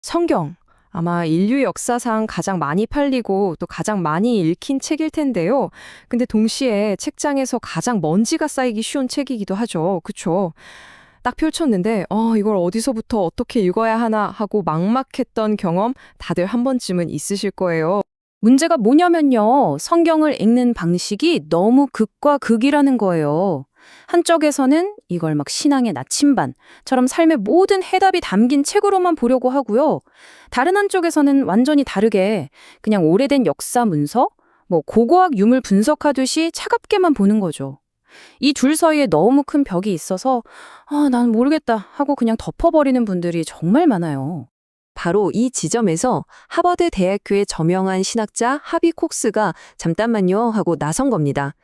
성경. 아마 인류 역사상 가장 많이 팔리고 또 가장 많이 읽힌 책일 텐데요. 근데 동시에 책장에서 가장 먼지가 쌓이기 쉬운 책이기도 하죠. 그쵸? 딱 펼쳤는데, 이걸 어디서부터 어떻게 읽어야 하나 하고 막막했던 경험 다들 한 번쯤은 있으실 거예요. 문제가 뭐냐면요. 성경을 읽는 방식이 너무 극과 극이라는 거예요. 한쪽에서는 이걸 막 신앙의 나침반처럼 삶의 모든 해답이 담긴 책으로만 보려고 하고요. 다른 한쪽에서는 완전히 다르게 그냥 오래된 역사 문서, 고고학 유물 분석하듯이 차갑게만 보는 거죠. 이 둘 사이에 너무 큰 벽이 있어서 난 모르겠다 하고 그냥 덮어버리는 분들이 정말 많아요. 바로 이 지점에서 하버드 대학교의 저명한 신학자 하비 콕스가 잠깐만요 하고 나선 겁니다.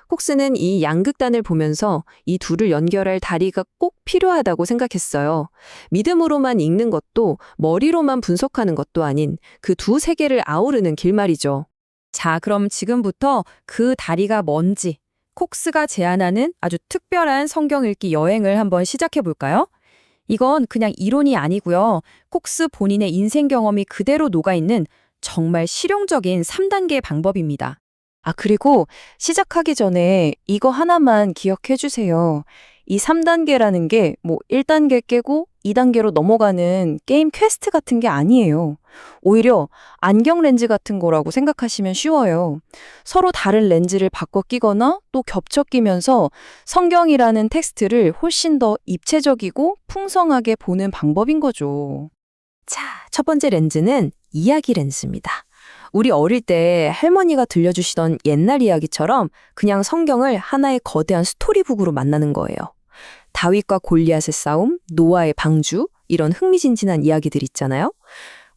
콕스는 이 양극단을 보면서 이 둘을 연결할 다리가 꼭 필요하다고 생각했어요. 믿음으로만 읽는 것도 머리로만 분석하는 것도 아닌 그 두 세계를 아우르는 길 말이죠. 자, 그럼 지금부터 그 다리가 뭔지 콕스가 제안하는 아주 특별한 성경 읽기 여행을 한번 시작해 볼까요? 이건 그냥 이론이 아니고요. 콕스 본인의 인생 경험이 그대로 녹아있는 정말 실용적인 3단계 방법입니다. 그리고 시작하기 전에 이거 하나만 기억해 주세요. 이 3단계라는 게 1단계 깨고 2단계로 넘어가는 게임 퀘스트 같은 게 아니에요. 오히려 안경 렌즈 같은 거라고 생각하시면 쉬워요. 서로 다른 렌즈를 바꿔 끼거나 또 겹쳐 끼면서 성경이라는 텍스트를 훨씬 더 입체적이고 풍성하게 보는 방법인 거죠. 자, 첫 번째 렌즈는 이야기 렌즈입니다. 우리 어릴 때 할머니가 들려주시던 옛날 이야기처럼 그냥 성경을 하나의 거대한 스토리북으로 만나는 거예요. 다윗과 골리앗의 싸움, 노아의 방주, 이런 흥미진진한 이야기들 있잖아요.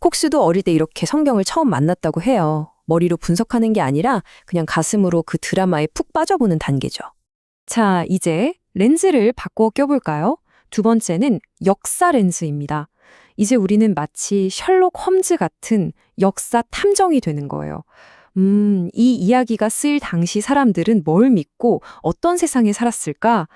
콕스도 어릴 때 이렇게 성경을 처음 만났다고 해요. 머리로 분석하는 게 아니라 그냥 가슴으로 그 드라마에 푹 빠져보는 단계죠. 자, 이제 렌즈를 바꿔 껴볼까요? 두 번째는 역사 렌즈입니다. 이제 우리는 마치 셜록 홈즈 같은 역사 탐정이 되는 거예요. 이 이야기가 쓰일 당시 사람들은 뭘 믿고 어떤 세상에 살았을까?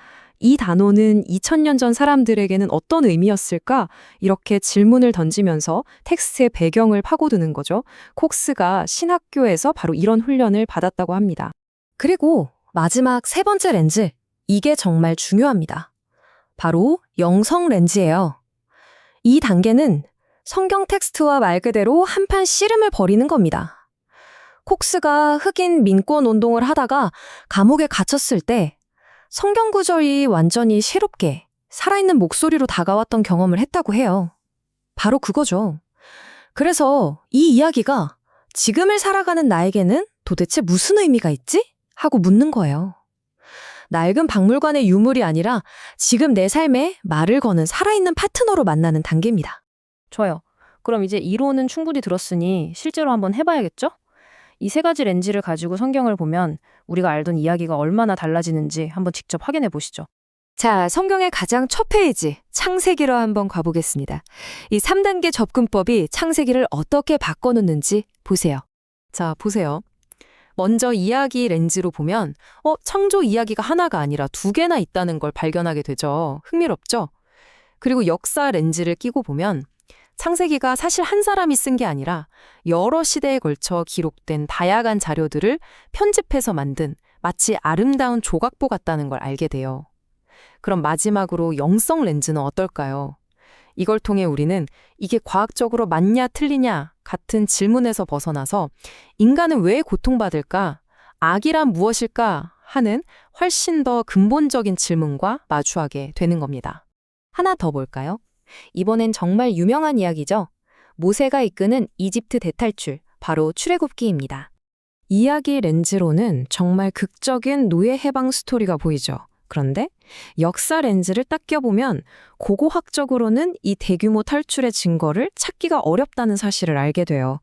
이 단어는 2000년 전 사람들에게는 어떤 의미였을까? 이렇게 질문을 던지면서 텍스트의 배경을 파고드는 거죠. 콕스가 신학교에서 바로 이런 훈련을 받았다고 합니다. 그리고 마지막 세 번째 렌즈, 이게 정말 중요합니다. 바로 영성 렌즈예요. 이 단계는 성경 텍스트와 말 그대로 한판 씨름을 벌이는 겁니다. 콕스가 흑인 민권 운동을 하다가 감옥에 갇혔을 때 성경 구절이 완전히 새롭게 살아있는 목소리로 다가왔던 경험을 했다고 해요. 바로 그거죠. 그래서 이 이야기가 지금을 살아가는 나에게는 도대체 무슨 의미가 있지? 하고 묻는 거예요. 낡은 박물관의 유물이 아니라 지금 내 삶에 말을 거는 살아있는 파트너로 만나는 단계입니다. 좋아요. 그럼 이제 이론은 충분히 들었으니 실제로 한번 해봐야겠죠? 이 세 가지 렌즈를 가지고 성경을 보면 우리가 알던 이야기가 얼마나 달라지는지 한번 직접 확인해 보시죠. 자, 성경의 가장 첫 페이지, 창세기로 한번 가보겠습니다. 이 3단계 접근법이 창세기를 어떻게 바꿔놓는지 보세요. 자, 보세요. 먼저 이야기 렌즈로 보면 창조 이야기가 하나가 아니라 두 개나 있다는 걸 발견하게 되죠. 흥미롭죠? 그리고 역사 렌즈를 끼고 보면 창세기가 사실 한 사람이 쓴 게 아니라 여러 시대에 걸쳐 기록된 다양한 자료들을 편집해서 만든 마치 아름다운 조각보 같다는 걸 알게 돼요. 그럼 마지막으로 영성 렌즈는 어떨까요? 이걸 통해 우리는 이게 과학적으로 맞냐 틀리냐 같은 질문에서 벗어나서 인간은 왜 고통받을까? 악이란 무엇일까? 하는 훨씬 더 근본적인 질문과 마주하게 되는 겁니다. 하나 더 볼까요? 이번엔 정말 유명한 이야기죠. 모세가 이끄는 이집트 대탈출, 바로 출애굽기입니다. 이야기 렌즈로는 정말 극적인 노예 해방 스토리가 보이죠. 그런데 역사 렌즈를 딱 껴보면 고고학적으로는 이 대규모 탈출의 증거를 찾기가 어렵다는 사실을 알게 돼요.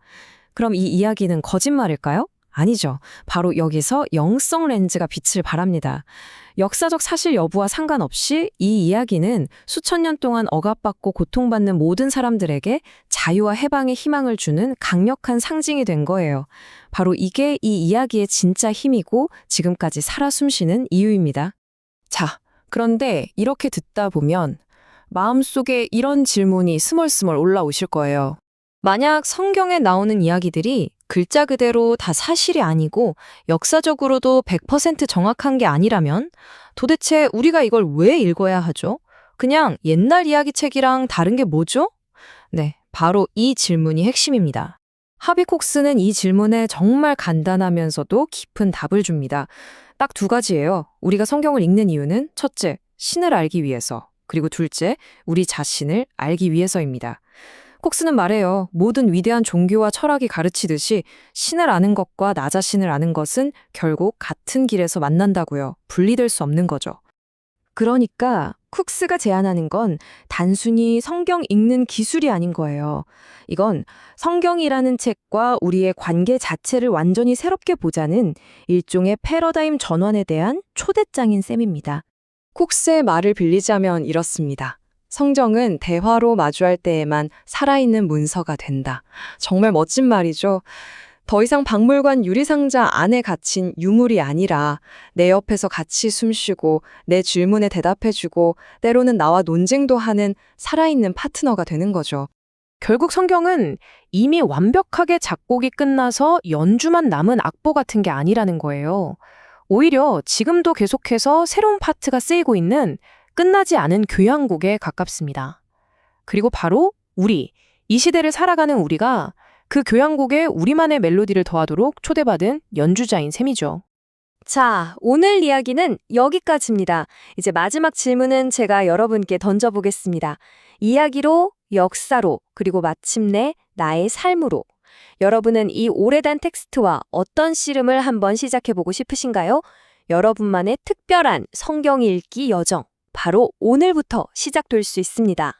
그럼 이 이야기는 거짓말일까요? 아니죠. 바로 여기서 영성 렌즈가 빛을 발합니다. 역사적 사실 여부와 상관없이 이 이야기는 수천 년 동안 억압받고 고통받는 모든 사람들에게 자유와 해방의 희망을 주는 강력한 상징이 된 거예요. 바로 이게 이 이야기의 진짜 힘이고 지금까지 살아 숨쉬는 이유입니다. 자, 그런데 이렇게 듣다 보면 마음속에 이런 질문이 스멀스멀 올라오실 거예요. 만약 성경에 나오는 이야기들이 글자 그대로 다 사실이 아니고 역사적으로도 100% 정확한 게 아니라면 도대체 우리가 이걸 왜 읽어야 하죠? 그냥 옛날 이야기 책이랑 다른 게 뭐죠? 네, 바로 이 질문이 핵심입니다. 하비콕스는 이 질문에 정말 간단하면서도 깊은 답을 줍니다. 딱 두 가지예요. 우리가 성경을 읽는 이유는 첫째, 신을 알기 위해서, 그리고 둘째, 우리 자신을 알기 위해서입니다. 콕스는 말해요. 모든 위대한 종교와 철학이 가르치듯이 신을 아는 것과 나 자신을 아는 것은 결국 같은 길에서 만난다고요. 분리될 수 없는 거죠. 그러니까 쿡스가 제안하는 건 단순히 성경 읽는 기술이 아닌 거예요. 이건 성경이라는 책과 우리의 관계 자체를 완전히 새롭게 보자는 일종의 패러다임 전환에 대한 초대장인 셈입니다. 쿡스의 말을 빌리자면 이렇습니다. 성경은 대화로 마주할 때에만 살아있는 문서가 된다. 정말 멋진 말이죠. 더 이상 박물관 유리상자 안에 갇힌 유물이 아니라 내 옆에서 같이 숨쉬고 내 질문에 대답해주고 때로는 나와 논쟁도 하는 살아있는 파트너가 되는 거죠. 결국 성경은 이미 완벽하게 작곡이 끝나서 연주만 남은 악보 같은 게 아니라는 거예요. 오히려 지금도 계속해서 새로운 파트가 쓰이고 있는 끝나지 않은 교향곡에 가깝습니다. 그리고 바로 우리, 이 시대를 살아가는 우리가 그 교향곡에 우리만의 멜로디를 더하도록 초대받은 연주자인 셈이죠. 자, 오늘 이야기는 여기까지입니다. 이제 마지막 질문은 제가 여러분께 던져보겠습니다. 이야기로, 역사로, 그리고 마침내 나의 삶으로. 여러분은 이 오래된 텍스트와 어떤 씨름을 한번 시작해보고 싶으신가요? 여러분만의 특별한 성경 읽기 여정, 바로 오늘부터 시작될 수 있습니다.